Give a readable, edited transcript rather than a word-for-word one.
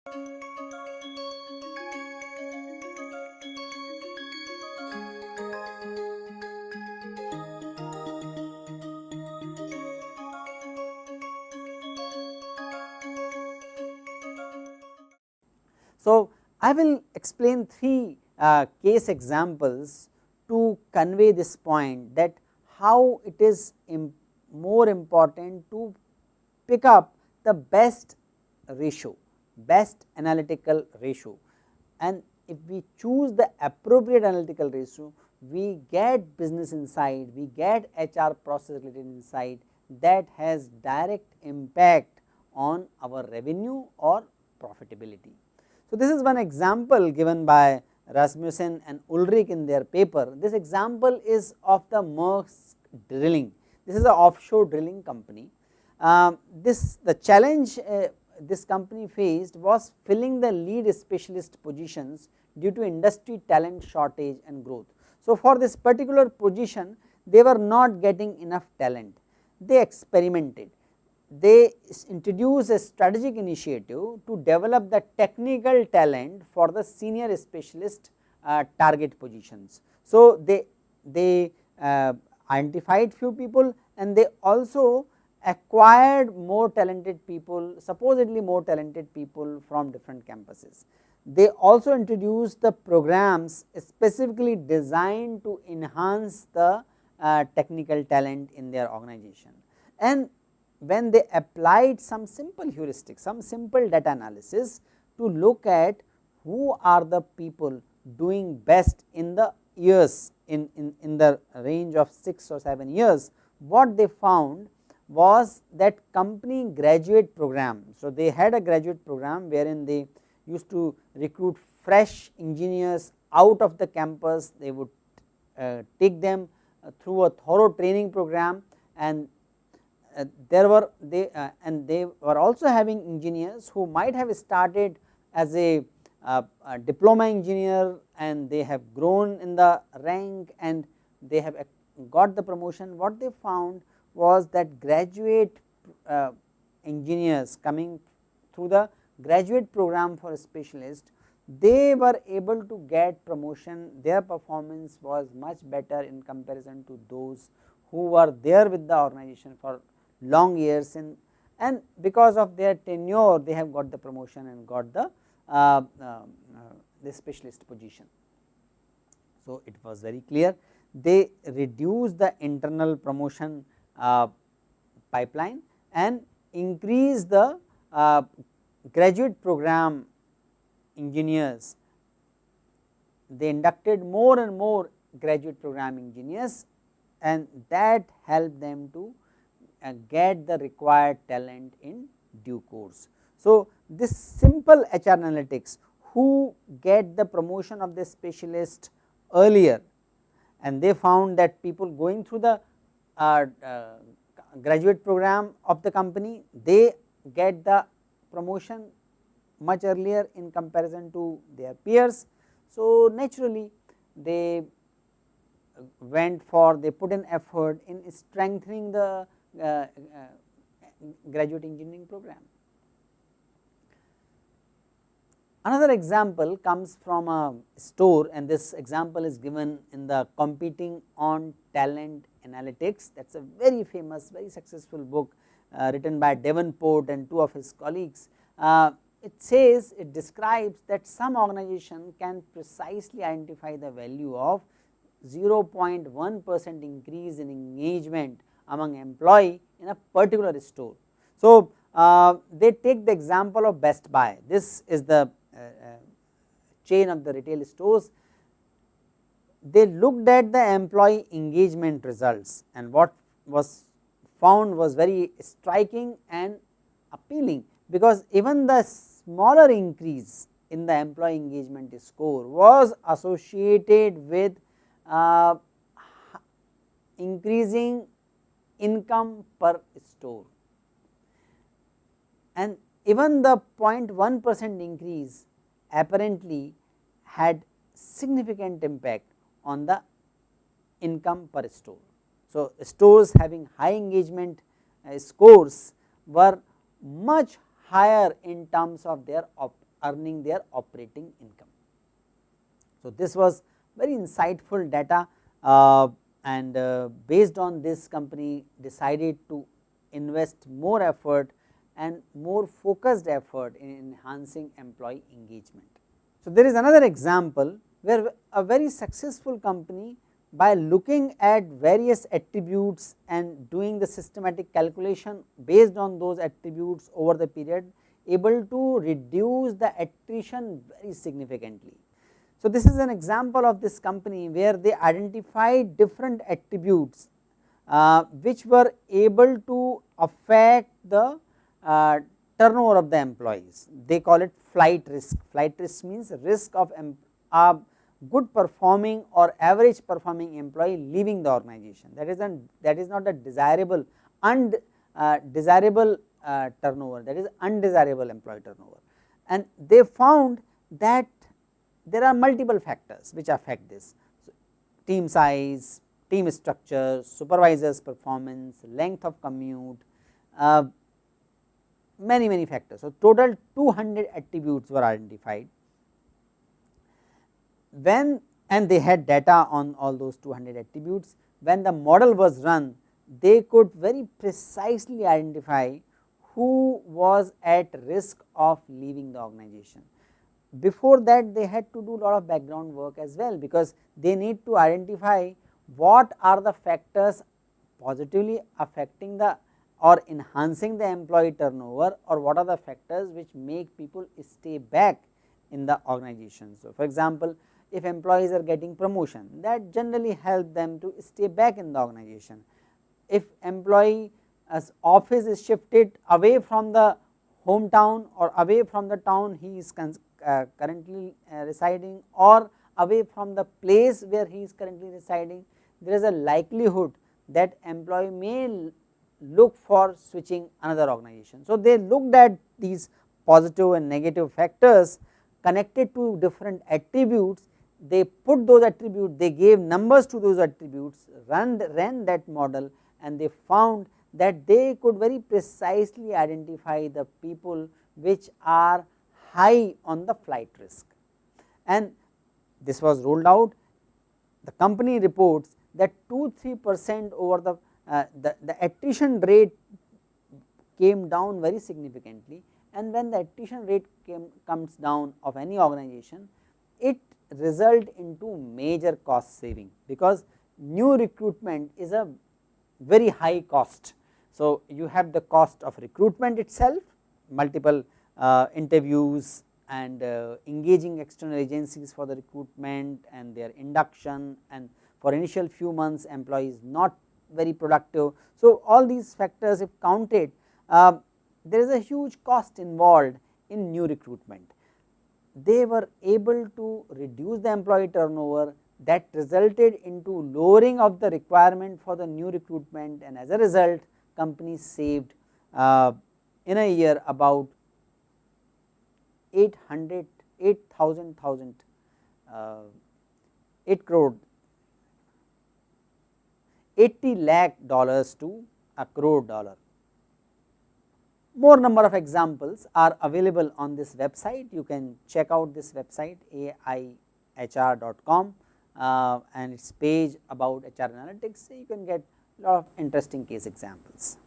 So, I will explain three case examples to convey this point, that how it is more important to pick up the best ratio, best analytical ratio, and if we choose the appropriate analytical ratio, we get business insight, we get HR process related insight that has direct impact on our revenue or profitability. So, this is one example given by Rasmussen and Ulrich in their paper. This example is of the Maersk Drilling. This is an offshore drilling company. The challenge this company faced was filling the lead specialist positions due to industry talent shortage and growth. So, for this particular position, they were not getting enough talent. They experimented. They introduced a strategic initiative to develop the technical talent for the senior specialist target positions. So, they identified few people, and they also acquired more talented people, supposedly more talented people from different campuses. They also introduced the programs specifically designed to enhance the technical talent in their organization, and when they applied some simple heuristics, some simple data analysis to look at who are the people doing best in the years, in the range of 6 or 7 years, what they found was that company graduate program. So, they had a graduate program wherein they used to recruit fresh engineers out of the campus. They would take them through a thorough training program, and they were also having engineers who might have started as a diploma engineer, and they have grown in the rank and they have got the promotion. What they found was that graduate engineers coming through the graduate program for a specialist, they were able to get promotion. Their performance was much better in comparison to those who were there with the organization for long years, and because of their tenure they have got the promotion and got the specialist position. So, it was very clear they reduced the internal promotion pipeline and increase the graduate program engineers. They inducted more and more graduate program engineers, and that helped them to get the required talent in due course. So, this simple HR analytics, who get the promotion of the specialist earlier, and they found that people going through the graduate program of the company, they get the promotion much earlier in comparison to their peers. So, naturally they they put an effort in strengthening the graduate engineering program. Another example comes from a store, and this example is given in the Competing on Talent Analytics. That is a very famous, very successful book written by Davenport and two of his colleagues. It says, it describes that some organization can precisely identify the value of 0.1% increase in engagement among employee in a particular store. So, they take the example of Best Buy. This is the chain of the retail stores. They looked at the employee engagement results, and what was found was very striking and appealing, because even the smaller increase in the employee engagement score was associated with increasing income per store, and even the 0.1% increase apparently had significant impact on the income per store. So, stores having high engagement scores were much higher in terms of their earning their operating income. So, this was very insightful data, and based on this company decided to invest more effort and more focused effort in enhancing employee engagement. So, there is another example where a very successful company, by looking at various attributes and doing the systematic calculation based on those attributes over the period, able to reduce the attrition very significantly. So, this is an example of this company where they identified different attributes which were able to affect the turnover of the employees. They call it flight risk. Flight risk means risk of a good performing or average performing employee leaving the organization. That is not a desirable desirable turnover, that is undesirable employee turnover. And they found that there are multiple factors which affect this: so, team size, team structure, supervisors performance, length of commute, many factors. So, total 200 attributes were identified. When, and they had data on all those 200 attributes. When the model was run, they could very precisely identify who was at risk of leaving the organization. Before that, they had to do a lot of background work as well, because they need to identify what are the factors positively affecting the or enhancing the employee turnover, or what are the factors which make people stay back in the organization. So, for example, if employees are getting promotion, that generally help them to stay back in the organization. If employee as office is shifted away from the hometown or away from the town he is currently residing, or away from the place where he is currently residing, there is a likelihood that employee may look for switching another organization. So, they looked at these positive and negative factors connected to different attributes. They put those attributes, they gave numbers to those attributes, ran that model, and they found that they could very precisely identify the people which are high on the flight risk. And this was rolled out. The company reports that 2-3% over the attrition rate came down very significantly, and when the attrition rate comes down of any organization, it result into major cost saving, because new recruitment is a very high cost. So, you have the cost of recruitment itself, multiple interviews and engaging external agencies for the recruitment and their induction, and for initial few months employees not very productive. So, all these factors if counted, there is a huge cost involved in new recruitment. They were able to reduce the employee turnover, that resulted into lowering of the requirement for the new recruitment, and as a result company saved in a year about 8 crore, 80 lakh dollars to a crore dollar. More number of examples are available on this website. You can check out this website aihr.com and its page about HR analytics. You can get a lot of interesting case examples.